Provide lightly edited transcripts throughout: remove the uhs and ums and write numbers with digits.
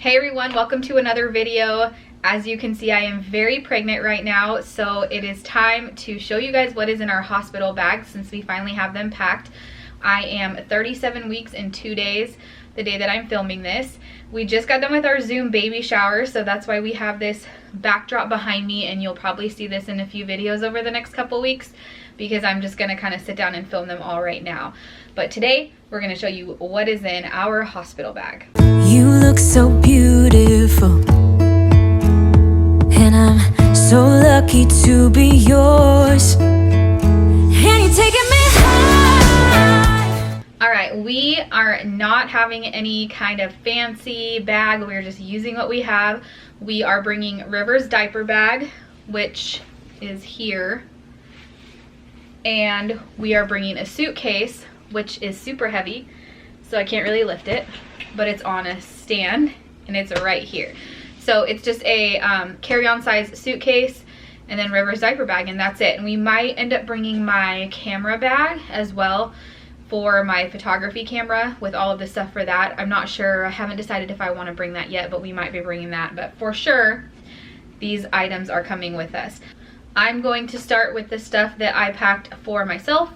Hey everyone, welcome to another video. As you can see, I am very pregnant right now, so it is time to show you guys what is in our hospital bag since we finally have them packed. I am 37 weeks and 2 days, the day that I'm filming this. We just got done with our Zoom baby shower, so that's why we have this backdrop behind me, and you'll probably see this in a few videos over the next couple weeks because I'm just gonna kind of sit down and film them all right now. But today, we're gonna show you what is in our hospital bag. You look so beautiful, and I'm so lucky to be yours, and you're taking me high. All right, we are not having any kind of fancy bag. We're just using what we have. We are bringing River's diaper bag, which is here, and we are bringing a suitcase, which is super heavy, so I can't really lift it, but it's on a stand and it's right here. So it's just a carry-on size suitcase and then River's diaper bag, and that's it. And we might end up bringing my camera bag as well for my photography camera with all of the stuff for that. I'm not sure, I haven't decided if I want to bring that yet, but we might be bringing that. But for sure, these items are coming with us. I'm going to start with the stuff that I packed for myself,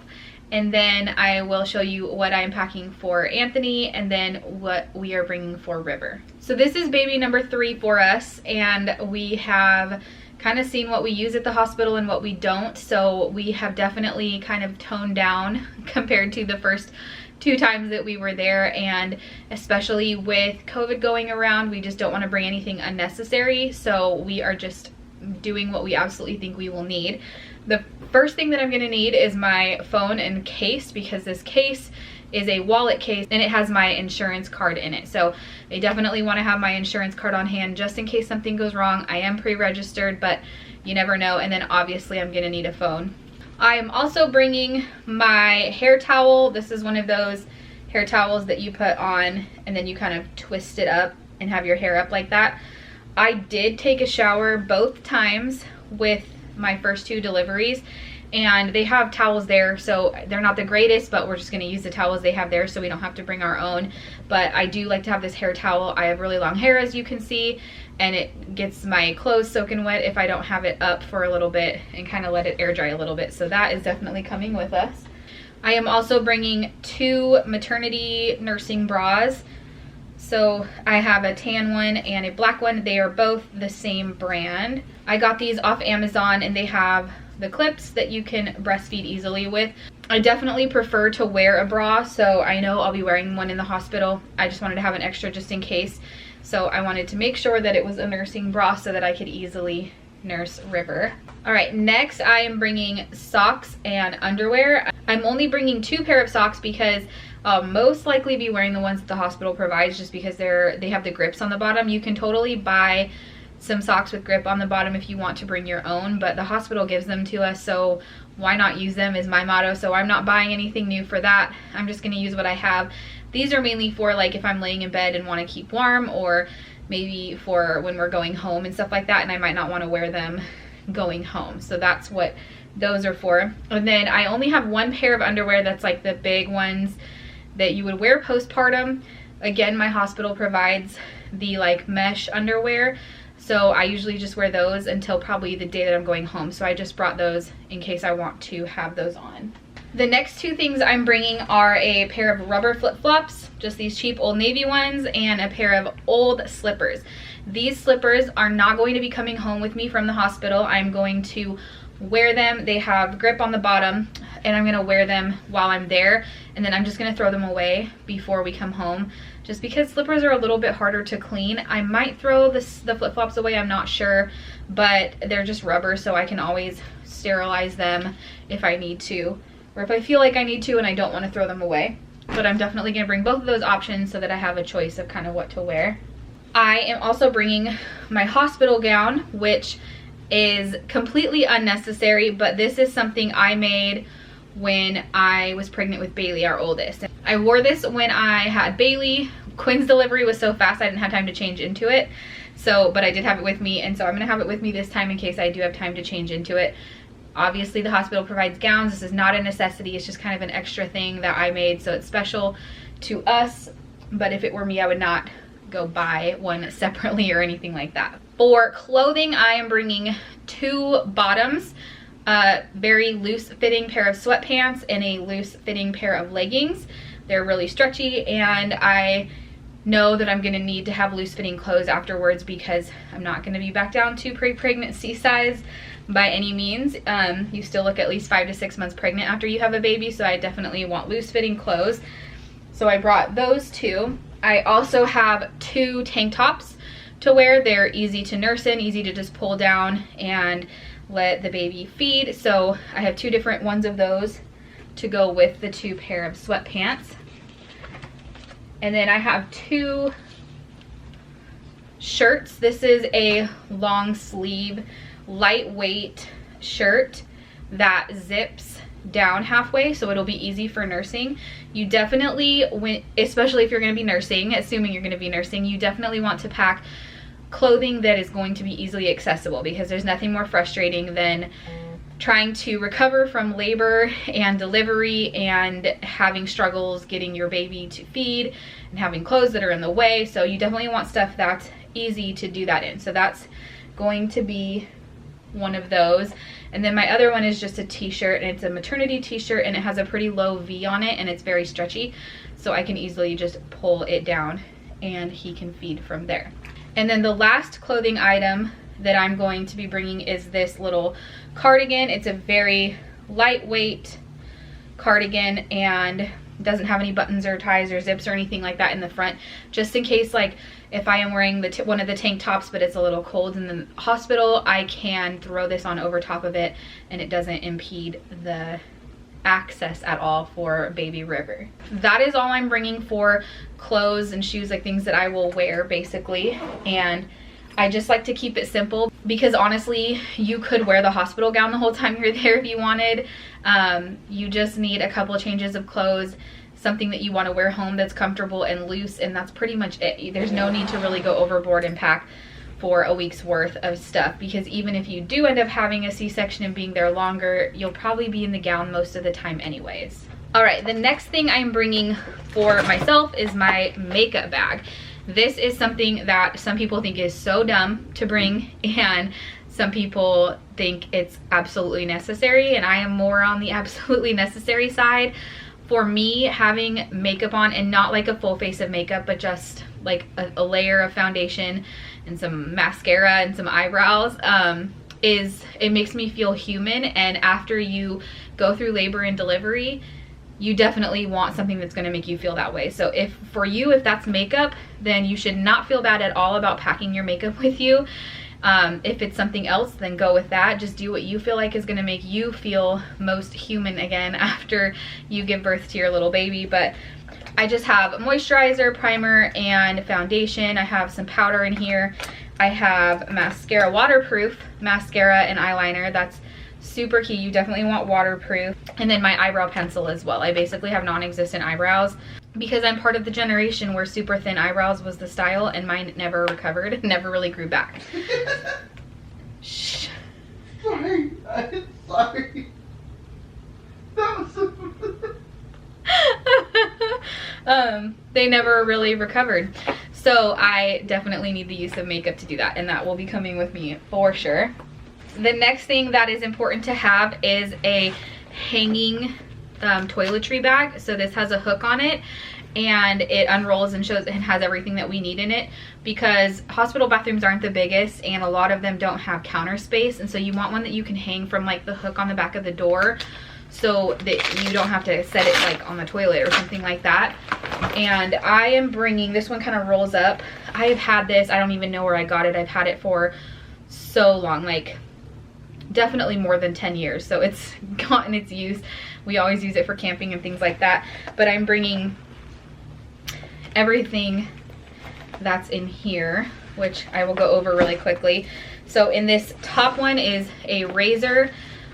and then I will show you what I'm packing for Anthony and then what we are bringing for River. So this is baby number 3 for us, and we have kind of seen what we use at the hospital and what we don't. So we have definitely kind of toned down compared to the first 2 times that we were there, and especially with COVID going around, we just don't want to bring anything unnecessary. So we are just doing what we absolutely think we will need. The first thing that I'm going to need is my phone and case, because this case is a wallet case and it has my insurance card in it. So I definitely want to have my insurance card on hand just in case something goes wrong. I am pre-registered, but you never know. And then obviously I'm going to need a phone. I am also bringing my hair towel. This is one of those hair towels that you put on and then you kind of twist it up and have your hair up like that. I did take a shower both times with my first 2 deliveries, and they have towels there, so they're not the greatest, but we're just going to use the towels they have there so we don't have to bring our own. But I do like to have this hair towel. I have really long hair, as you can see, and it gets my clothes soaking wet if I don't have it up for a little bit and kind of let it air dry a little bit. So that is definitely coming with us. I am also bringing 2 maternity nursing bras. So I have a tan one and a black one. They are both the same brand. I got these off Amazon, and they have the clips that you can breastfeed easily with. I definitely prefer to wear a bra, so I know I'll be wearing one in the hospital. I just wanted to have an extra just in case. So I wanted to make sure that it was a nursing bra so that I could easily nurse River. All right, next I am bringing socks and underwear. I'm only bringing 2 pair of socks because I'll most likely be wearing the ones that the hospital provides, just because they have the grips on the bottom. You can totally buy some socks with grip on the bottom if you want to bring your own, but the hospital gives them to us, so why not use them is my motto. So I'm not buying anything new for that. I'm just going to use what I have. These are mainly for like if I'm laying in bed and want to keep warm, or maybe for when we're going home and stuff like that, and I might not want to wear them going home. So that's what those are for. And then I only have 1 pair of underwear that's like the big ones that you would wear postpartum. Again, my hospital provides the like mesh underwear, so I usually just wear those until probably the day that I'm going home. So I just brought those in case I want to have those on. The next 2 things I'm bringing are a pair of rubber flip-flops, just these cheap Old Navy ones, and a pair of old slippers. These slippers are not going to be coming home with me from the hospital. I'm going to wear them. They have grip on the bottom, and I'm gonna wear them while I'm there, and then I'm just gonna throw them away before we come home, just because slippers are a little bit harder to clean. I might throw the flip-flops away, I'm not sure, but they're just rubber, so I can always sterilize them if I need to, or if I feel like I need to and I don't want to throw them away. But I'm definitely gonna bring both of those options so that I have a choice of kind of what to wear. I am also bringing my hospital gown, which is completely unnecessary, but this is something I made when I was pregnant with Bailey, our oldest. I wore this when I had Bailey. Quinn's delivery was so fast I didn't have time to change into it, so but I did have it with me, and so I'm gonna have it with me this time in case I do have time to change into it. Obviously the hospital provides gowns. This is not a necessity, it's just kind of an extra thing that I made, so it's special to us, but if it were me I would not go buy one separately or anything like that. For clothing, I am bringing 2 bottoms, a very loose fitting pair of sweatpants and a loose fitting pair of leggings. They're really stretchy, and I know that I'm gonna need to have loose fitting clothes afterwards because I'm not gonna be back down to pre-pregnancy size by any means. You still look at least 5 to 6 months pregnant after you have a baby, so I definitely want loose fitting clothes. So I brought those 2. I also have 2 tank tops to wear. They're easy to nurse in, easy to just pull down and let the baby feed. So I have 2 different ones of those to go with the 2 pair of sweatpants. And then I have 2 shirts. This is a long sleeve, lightweight shirt that zips down halfway, so it'll be easy for nursing. You definitely, especially if you're going to be nursing, assuming you're going to be nursing, you definitely want to pack clothing that is going to be easily accessible, because there's nothing more frustrating than trying to recover from labor and delivery and having struggles getting your baby to feed and having clothes that are in the way. So you definitely want stuff that's easy to do that in. So that's going to be one of those. And then my other one is just a t-shirt, and it's a maternity t-shirt, and it has a pretty low V on it, and it's very stretchy, so I can easily just pull it down and he can feed from there. And then the last clothing item that I'm going to be bringing is this little cardigan. It's a very lightweight cardigan and doesn't have any buttons or ties or zips or anything like that in the front, just in case, like if I am wearing one of the tank tops but it's a little cold in the hospital, I can throw this on over top of it and it doesn't impede the access at all for baby River. That is all I'm bringing for clothes and shoes, like things that I will wear basically. And I just like to keep it simple because honestly, you could wear the hospital gown the whole time you're there if you wanted. You just need a couple of changes of clothes, something that you want to wear home that's comfortable and loose, and that's pretty much it. There's no need to really go overboard and pack for a week's worth of stuff, because even if you do end up having a C-section and being there longer, you'll probably be in the gown most of the time anyways. All right, the next thing I'm bringing for myself is my makeup bag. This is something that some people think is so dumb to bring, and some people think it's absolutely necessary, and I am more on the absolutely necessary side. For me, having makeup on, and not like a full face of makeup, but just like a layer of foundation and some mascara and some eyebrows, it makes me feel human. And after you go through labor and delivery, you definitely want something that's going to make you feel that way. So if that's makeup, then you should not feel bad at all about packing your makeup with you. If it's something else, then go with that. Just do what you feel like is going to make you feel most human again after you give birth to your little baby. But I just have moisturizer, primer, and foundation. I have some powder in here. I have mascara, waterproof mascara and eyeliner. That's super key. You definitely want waterproof. And then my eyebrow pencil as well. I basically have non-existent eyebrows because I'm part of the generation where super thin eyebrows was the style, and mine never recovered, never really grew back. Shh. Sorry, I'm sorry. That was so they never really recovered. So I definitely need the use of makeup to do that, and that will be coming with me for sure. The next thing that is important to have is a hanging toiletry bag. So this has a hook on it, and it unrolls and shows and has everything that we need in it, because hospital bathrooms aren't the biggest and a lot of them don't have counter space, and so you want one that you can hang from like the hook on the back of the door so that you don't have to set it like on the toilet or something like that. And I am bringing this one, kind of rolls up. I've had this, I don't even know where I got it. I've had it for so long, like definitely more than 10 years, so it's gotten its use. We always use it for camping and things like that. But I'm bringing everything that's in here, which I will go over really quickly. So in this top one is a razor.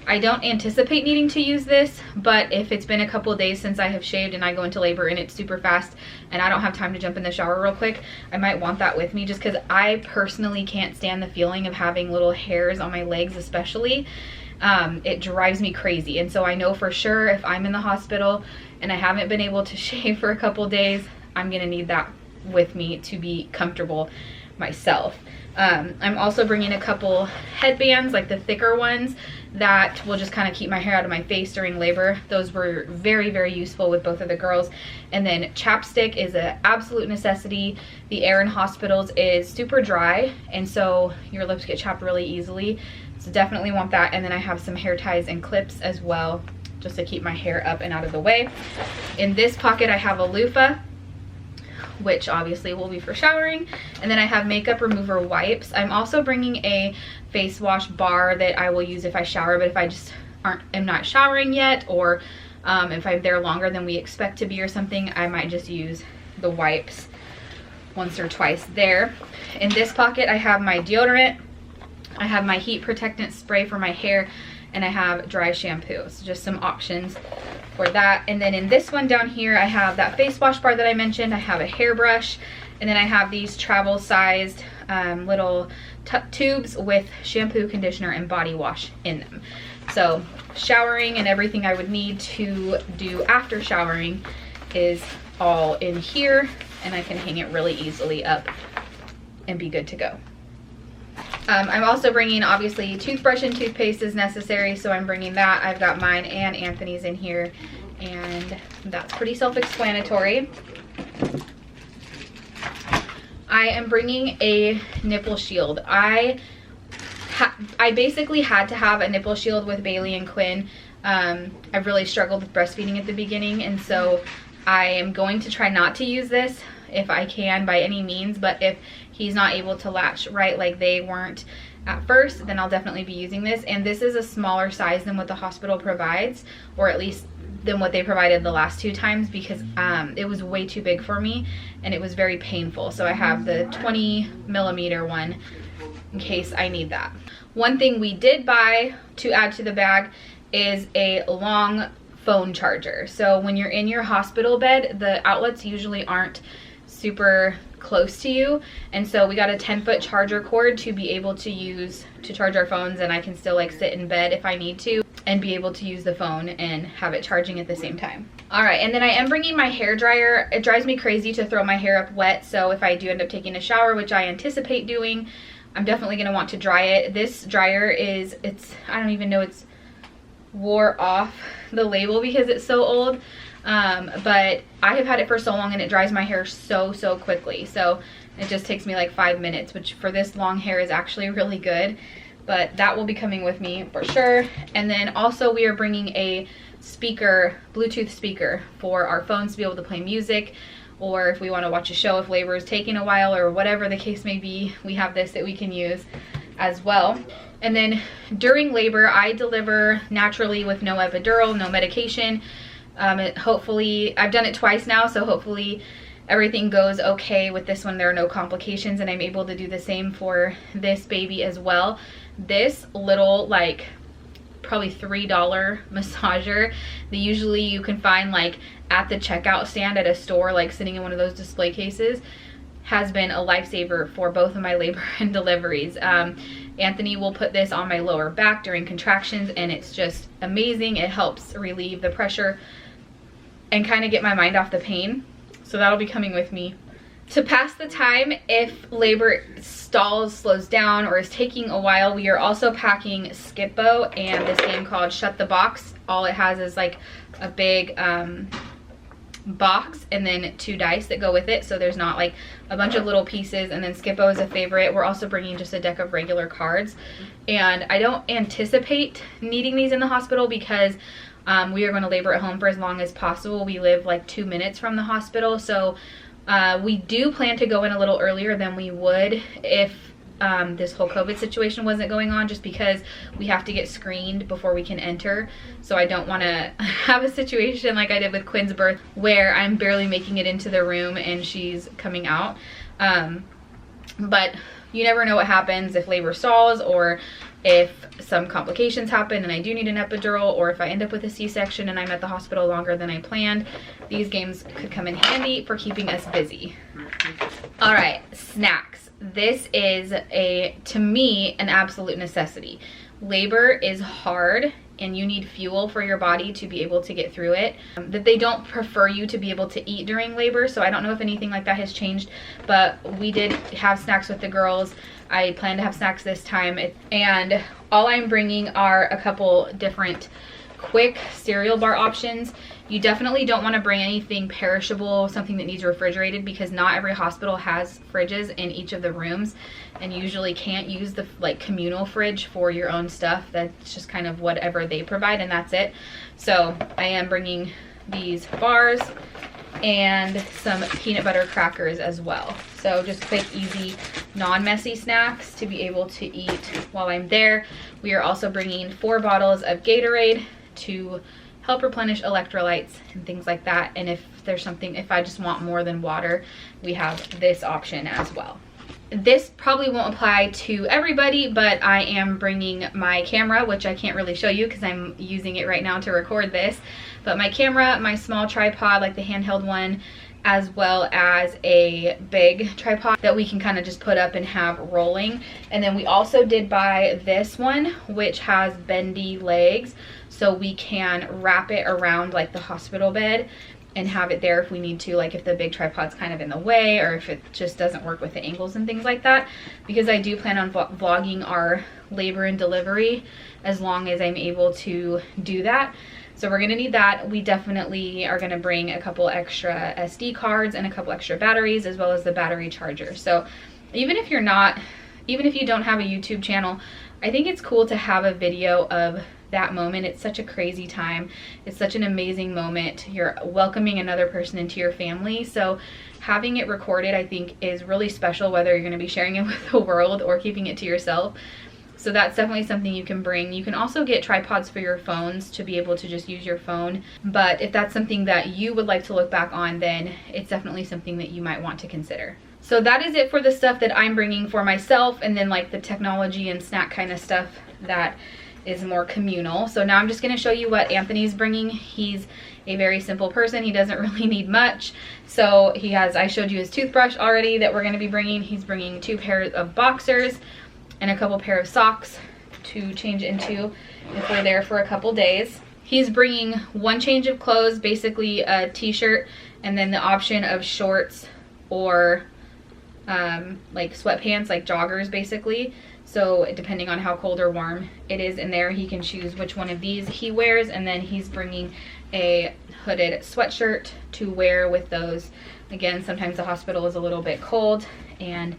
I don't anticipate needing to use this, but if it's been a couple of days since I have shaved and I go into labor and it's super fast and I don't have time to jump in the shower real quick, I might want that with me, just because I personally can't stand the feeling of having little hairs on my legs especially. It drives me crazy. And so I know for sure if I'm in the hospital and I haven't been able to shave for a couple of days, I'm gonna need that with me to be comfortable myself. I'm also bringing a couple headbands, like the thicker ones, that will just kind of keep my hair out of my face during labor. Those were very, very useful with both of the girls. And then chapstick is an absolute necessity. The air in hospitals is super dry, and so your lips get chapped really easily. So definitely want that. And then I have some hair ties and clips as well, just to keep my hair up and out of the way. In this pocket, I have a loofah, which obviously will be for showering. And then I have makeup remover wipes. I'm also bringing a face wash bar that I will use if I shower, but if I just am not showering yet, or if I'm there longer than we expect to be or something, I might just use the wipes once or twice there. In this pocket, I have my deodorant, I have my heat protectant spray for my hair, and I have dry shampoo. So just some options for that. And then in this one down here, I have that face wash bar that I mentioned. I have a hairbrush, and then I have these travel sized little tubes with shampoo, conditioner, and body wash in them. So showering and everything I would need to do after showering is all in here, and I can hang it really easily up and be good to go. I'm also bringing, obviously, toothbrush and toothpaste is necessary, so I'm bringing that. I've got mine and Anthony's in here, and that's pretty self-explanatory. I am bringing a nipple shield. I basically had to have a nipple shield with Bailey and Quinn. I really struggled with breastfeeding at the beginning, and so I am going to try not to use this if I can by any means, but if he's not able to latch right like they weren't at first, then I'll definitely be using this. And this is a smaller size than what the hospital provides, or at least than what they provided the last 2 times, because it was way too big for me and it was very painful. So I have the 20mm one in case I need that. One thing we did buy to add to the bag is a long phone charger. So when you're in your hospital bed, the outlets usually aren't super close to you, and so we got a 10-foot charger cord to be able to use to charge our phones, and I can still like sit in bed if I need to and be able to use the phone and have it charging at the same time. All right, and then I am bringing my hair dryer. It drives me crazy to throw my hair up wet, so if I do end up taking a shower, which I anticipate doing, I'm definitely going to want to dry it. This dryer is, I don't even know, it's wore off the label because it's so old. But I have had it for so long and it dries my hair so quickly. So it just takes me like 5 minutes, which for this long hair is actually really good. But that will be coming with me for sure. And then also we are bringing a speaker, Bluetooth speaker for our phones to be able to play music, or if we want to watch a show if labor is taking a while or whatever the case may be, we have this that we can use as well. And then during labor, I deliver naturally with no epidural, no medication. Hopefully, I've done it twice now, so hopefully everything goes okay with this one. There are no complications, and I'm able to do the same for this baby as well. This little, like, probably $3 massager that usually you can find like at the checkout stand at a store, like sitting in one of those display cases, has been a lifesaver for both of my labor and deliveries. Anthony will put this on my lower back during contractions, and it's just amazing. It helps relieve the pressure and kind of get my mind off the pain. So that'll be coming with me to pass the time if labor stalls, slows down, or is taking a while. We are also packing Skip-Bo and this game called Shut the Box. All it has is like a big box and then 2 dice that go with it, so there's not like a bunch of little pieces. And then Skip-Bo is a favorite. We're also bringing just a deck of regular cards, and I don't anticipate needing these in the hospital because we are going to labor at home for as long as possible. We live like 2 minutes from the hospital, so we do plan to go in a little earlier than we would if this whole COVID situation wasn't going on, just because we have to get screened before we can enter. So I don't want to have a situation like I did with Quinn's birth where I'm barely making it into the room and she's coming out. But you never know what happens if labor stalls, or if some complications happen and I do need an epidural, or if I end up with a C-section and I'm at the hospital longer than I planned. These games could come in handy for keeping us busy. All right, snacks. This is to me, an absolute necessity. Labor is hard and you need fuel for your body to be able to get through it, that they don't prefer you to be able to eat during labor. So I don't know if anything like that has changed, but we did have snacks with the girls. I plan to have snacks this time, and all I'm bringing are a couple different quick cereal bar options. You definitely don't want to bring anything perishable, something that needs refrigerated, because not every hospital has fridges in each of the rooms, and you usually can't use the like communal fridge for your own stuff. That's just kind of whatever they provide, and that's it. So I am bringing these bars and some peanut butter crackers as well. So just quick, easy, non-messy snacks to be able to eat while I'm there. We are also bringing 4 bottles of Gatorade to help replenish electrolytes and things like that. And if there's something, if I just want more than water, we have this option as well. This probably won't apply to everybody, but I am bringing my camera, which I can't really show you because I'm using it right now to record this. But my camera, my small tripod, like the handheld one, as well as a big tripod that we can kind of just put up and have rolling. And then we also did buy this one, which has bendy legs, so we can wrap it around like the hospital bed and have it there if we need to, like if the big tripod's kind of in the way, or if it just doesn't work with the angles and things like that, because I do plan on vlogging our labor and delivery as long as I'm able to do that. So we're gonna need that. We definitely are gonna bring a couple extra SD cards and a couple extra batteries, as well as the battery charger. So even if you don't have a YouTube channel, I think it's cool to have a video of that moment. It's such a crazy time. It's such an amazing moment. You're welcoming another person into your family. So having it recorded, I think, is really special, whether you're gonna be sharing it with the world or keeping it to yourself. So that's definitely something you can bring. You can also get tripods for your phones to be able to just use your phone. But if that's something that you would like to look back on, then it's definitely something that you might want to consider. So that is it for the stuff that I'm bringing for myself, and then like the technology and snack kind of stuff that is more communal. So now I'm just gonna show you what Anthony's bringing. He's a very simple person. He doesn't really need much. So he has, I showed you his toothbrush already that we're gonna be bringing. He's bringing 2 pairs of boxers and a couple pair of socks to change into if we're there for a couple days. He's bringing 1 change of clothes, basically a t-shirt, and then the option of shorts or like sweatpants, like joggers basically. So depending on how cold or warm it is in there, he can choose which one of these he wears. And then he's bringing a hooded sweatshirt to wear with those. Again, sometimes the hospital is a little bit cold and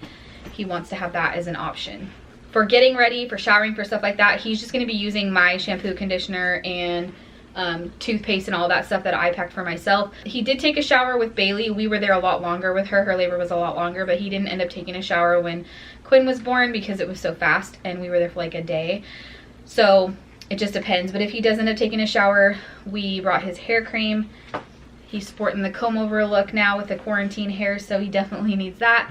he wants to have that as an option. For getting ready, for showering, for stuff like that, he's just going to be using my shampoo, conditioner, and toothpaste and all that stuff that I packed for myself. He did take a shower with Bailey. We were there a lot longer with her. Her labor was a lot longer, but he didn't end up taking a shower when Quinn was born because it was so fast and we were there for like a day. So it just depends. But if he does end up taking a shower, we brought his hair cream. He's sporting the comb over look now with the quarantine hair, so he definitely needs that.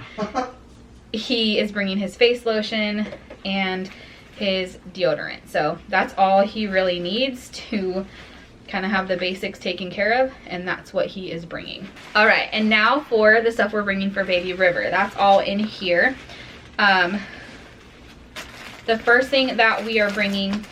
He is bringing his face lotion and his deodorant. So that's all he really needs to kind of have the basics taken care of, and that's what he is bringing. All right, and now for the stuff we're bringing for baby River. That's all in here. The first thing that we are bringing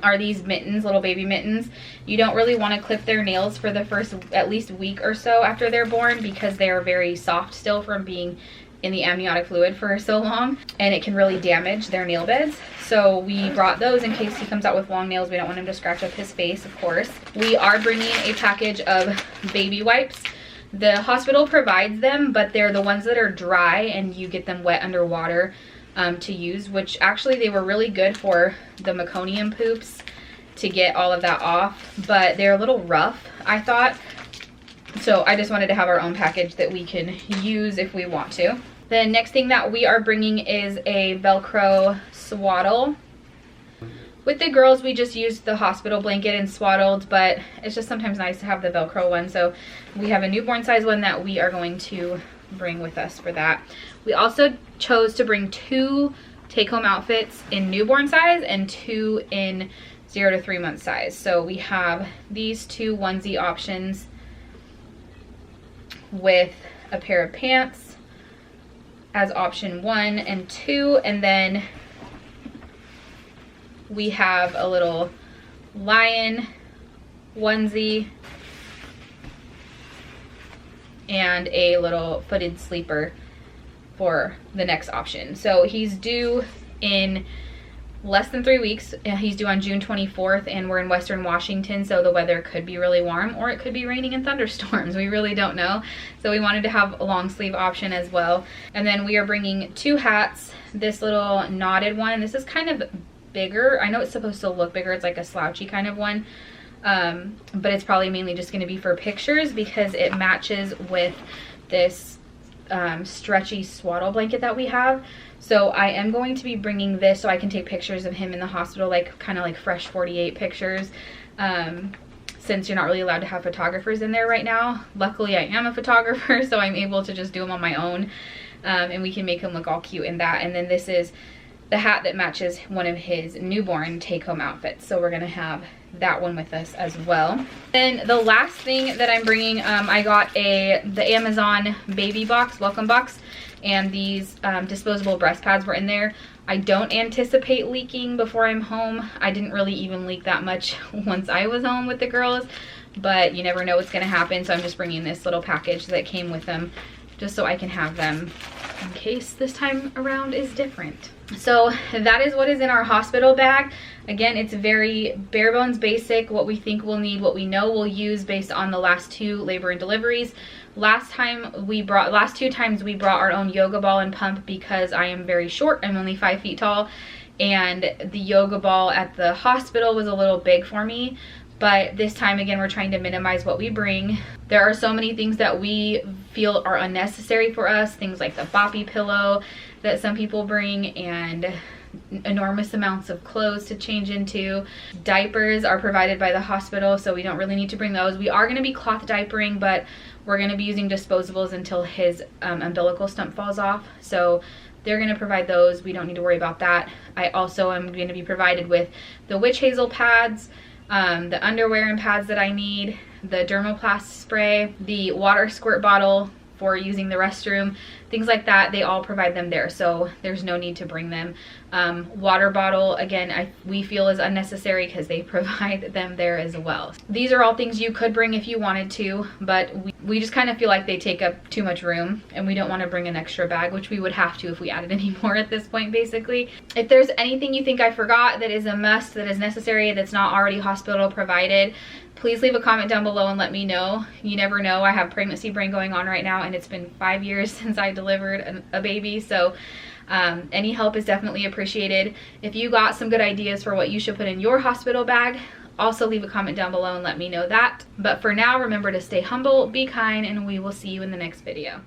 are these mittens, little baby mittens. You don't really want to clip their nails for the first at least week or so after they're born, because they are very soft still from being in the amniotic fluid for so long, and it can really damage their nail beds. So we brought those in case he comes out with long nails. We don't want him to scratch up his face, of course. We are bringing a package of baby wipes. The hospital provides them, but they're the ones that are dry and you get them wet underwater to use, which actually they were really good for the meconium poops to get all of that off, but they're a little rough, I thought. So I just wanted to have our own package that we can use if we want to. The next thing that we are bringing is a Velcro Swaddle. With the girls, we just used the hospital blanket and swaddled, but it's just sometimes nice to have the Velcro one. So we have a newborn size one that we are going to bring with us for that. We also chose to bring 2 take-home outfits in newborn size and 2 in 0 to 3 month size. So we have these 2 onesie options with a pair of pants as option 1 and 2, and then we have a little lion onesie, and a little footed sleeper for the next option. So he's due in less than 3 weeks. He's due on June 24th, and we're in Western Washington, so the weather could be really warm or it could be raining and thunderstorms. We really don't know. So we wanted to have a long sleeve option as well. And then we are bringing 2 hats. This little knotted one, this is kind of bigger. I know it's supposed to look bigger. It's like a slouchy kind of one. But it's probably mainly just going to be for pictures because it matches with this stretchy swaddle blanket that we have. So I am going to be bringing this so I can take pictures of him in the hospital, like kind of like fresh 48 pictures, since you're not really allowed to have photographers in there right now. Luckily I am a photographer, so I'm able to just do them on my own, and we can make him look all cute in that. And then this is the hat that matches one of his newborn take-home outfits, so we're gonna have that one with us as well. Then the last thing that I'm bringing, I got the Amazon baby box, welcome box, and these disposable breast pads were in there. I don't anticipate leaking before I'm home. I didn't really even leak that much once I was home with the girls, but you never know what's gonna happen, so I'm just bringing this little package that came with them just so I can have them in case this time around is different. So that is what is in our hospital bag. Again, it's very bare bones basic, what we think we'll need, what we know we'll use based on the last 2 labor and deliveries. Last 2 times we brought our own yoga ball and pump because I am very short. I'm only 5 feet tall, and the yoga ball at the hospital was a little big for me. But this time, again, we're trying to minimize what we bring. There are so many things that we feel are unnecessary for us, things like the boppy pillow that some people bring, and enormous amounts of clothes to change into. Diapers are provided by the hospital, so we don't really need to bring those. We are going to be cloth diapering, but we're going to be using disposables until his umbilical stump falls off. So they're going to provide those. We don't need to worry about that. I also am going to be provided with the witch hazel pads, the underwear and pads that I need, the dermoplast spray, the water squirt bottle for using the restroom, things like that. They all provide them there, so there's no need to bring them. Water bottle, again, we feel is unnecessary because they provide them there as well. These are all things you could bring if you wanted to, but we just kind of feel like they take up too much room, and we don't want to bring an extra bag, which we would have to if we added any more at this point, basically. If there's anything you think I forgot that is a must, that is necessary, that's not already hospital provided, please leave a comment down below and let me know. You never know. I have pregnancy brain going on right now, and it's been 5 years since I delivered a baby, so any help is definitely appreciated. If you got some good ideas for what you should put in your hospital bag, also leave a comment down below and let me know that. But for now, remember to stay humble, be kind, and we will see you in the next video.